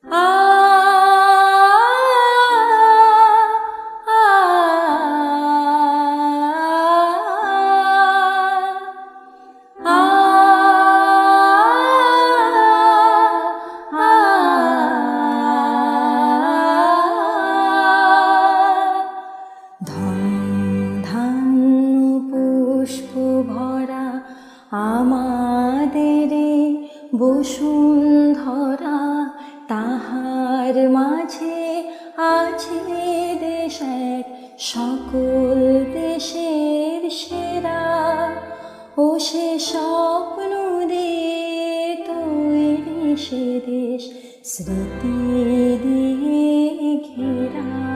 আ পুষ্প ভরা আমাদের বসুন্ধরা, তাহার মাঝে আছে দেশ এক সকল দেশের সেরা। ও সে স্বপ্ন দিয়ে তৈরি সে দেশ স্মৃতি দিয়ে ঘেরা।